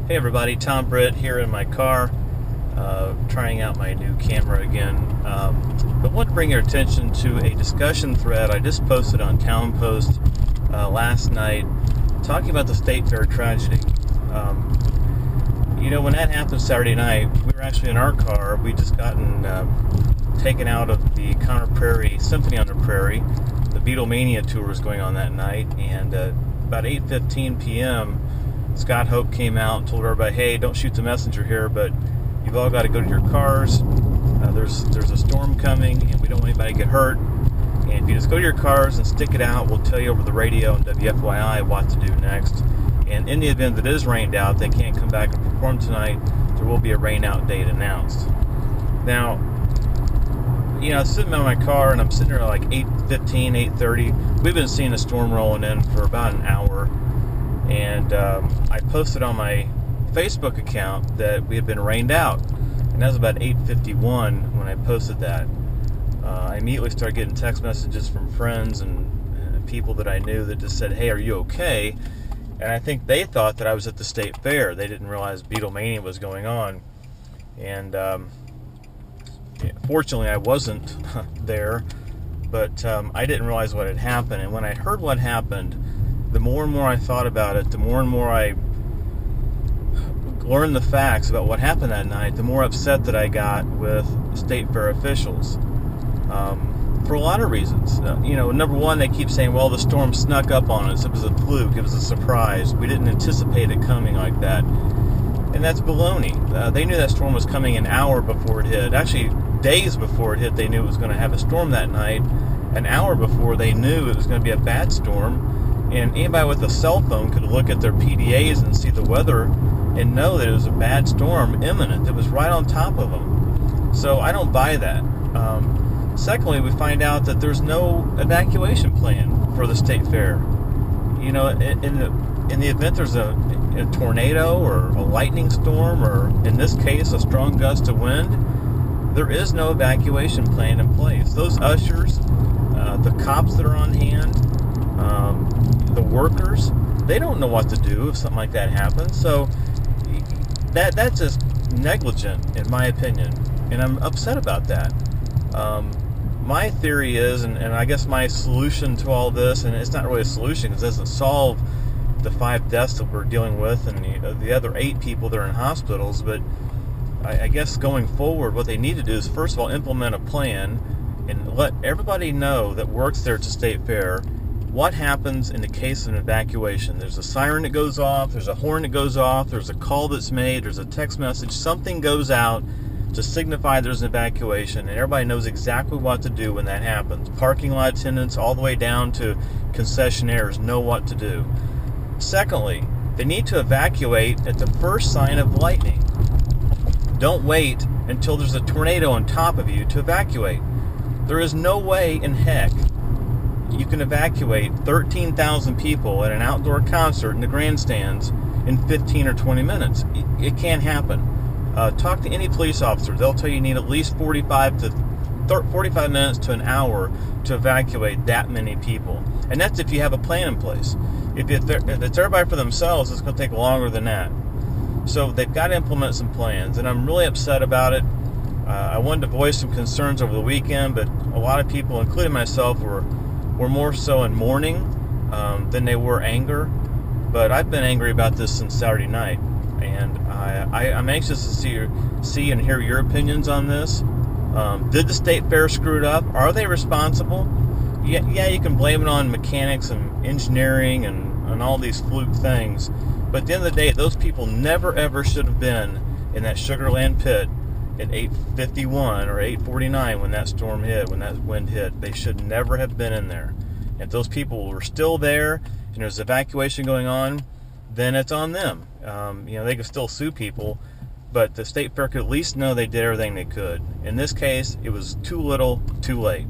Hey everybody, Tom Britt here in my car, trying out my new camera again. But I want to bring your attention to a discussion thread I just posted on Town Post last night, talking about the State Fair tragedy. When that happened Saturday night, we were actually in our car. We'd just gotten taken out of the Conner Prairie Symphony on the Prairie. The Beatlemania tour was going on that night, and about 8:15 p.m., Scott Hope came out and told everybody, hey, don't shoot the messenger here, but you've all got to go to your cars. There's a storm coming, and we don't want anybody to get hurt. And if you just go to your cars and stick it out, we'll tell you over the radio and WFYI what to do next. And in the event that it is rained out, they can't come back and perform tonight, there will be a rain out date announced. Now, I'm sitting in my car, and I'm sitting there at like 8:15, 8:30. We've been seeing a storm rolling in for about an hour. And I posted on my Facebook account that we had been rained out, and that was about 8:51 when I posted that. I immediately started getting text messages from friends and people that I knew that just said, hey, are you okay? And I think they thought that I was at the State Fair. They didn't realize Beatlemania was going on. And fortunately I wasn't there, but I didn't realize what had happened. And when I heard what happened, the more and more I thought about it, the more and more I learned the facts about what happened that night, the more upset that I got with State Fair officials. For a lot of reasons. Number one, they keep saying, well, the storm snuck up on us. It was a fluke. It was a surprise. We didn't anticipate it coming like that. And that's baloney. They knew that storm was coming an hour before it hit. Actually, days before it hit, they knew it was going to have a storm that night. An hour before, they knew it was going to be a bad storm. And anybody with a cell phone could look at their PDAs and see the weather and know that it was a bad storm imminent. It was right on top of them. So I don't buy that. Secondly, we find out that there's no evacuation plan for the State Fair. In the event there's a tornado or a lightning storm, or in this case a strong gust of wind, there is no evacuation plan in place. Those ushers, the cops that are on hand, the workers, they don't know what to do if something like that happens. So that's just negligent, in my opinion, and I'm upset about that. My theory is, and I guess my solution to all this, and it's not really a solution because it doesn't solve the 5 deaths that we're dealing with and the other 8 people that are in hospitals, but I guess going forward, what they need to do is, first of all, implement a plan and let everybody know that works there at the State Fair what happens in the case of an evacuation. There's a siren that goes off, there's a horn that goes off, there's a call that's made, there's a text message, something goes out to signify there's an evacuation, and everybody knows exactly what to do when that happens. Parking lot attendants all the way down to concessionaires know what to do. Secondly, they need to evacuate at the first sign of lightning. Don't wait until there's a tornado on top of you to evacuate. There is no way in heck you can evacuate 13,000 people at an outdoor concert in the grandstands in 15 or 20 minutes. It can't happen. Talk to any police officer. They'll tell you need at least 45 minutes to an hour to evacuate that many people. And that's if you have a plan in place. If it's everybody for themselves, it's going to take longer than that. So they've got to implement some plans, and I'm really upset about it. I wanted to voice some concerns over the weekend, but a lot of people, including myself, were more so in mourning than they were anger. But I've been angry about this since Saturday night, and I'm anxious to see and hear your opinions on this. Did the State Fair screw it up? Are they responsible? Yeah, you can blame it on mechanics and engineering and all these fluke things. But at the end of the day, those people never ever should have been in that Sugarland pit at 8:51 or 8:49 when that storm hit, when that wind hit. They should never have been in there. If those people were still there and there's evacuation going on, then it's on them. They could still sue people, but the State Fair could at least know they did everything they could. In this case, it was too little, too late.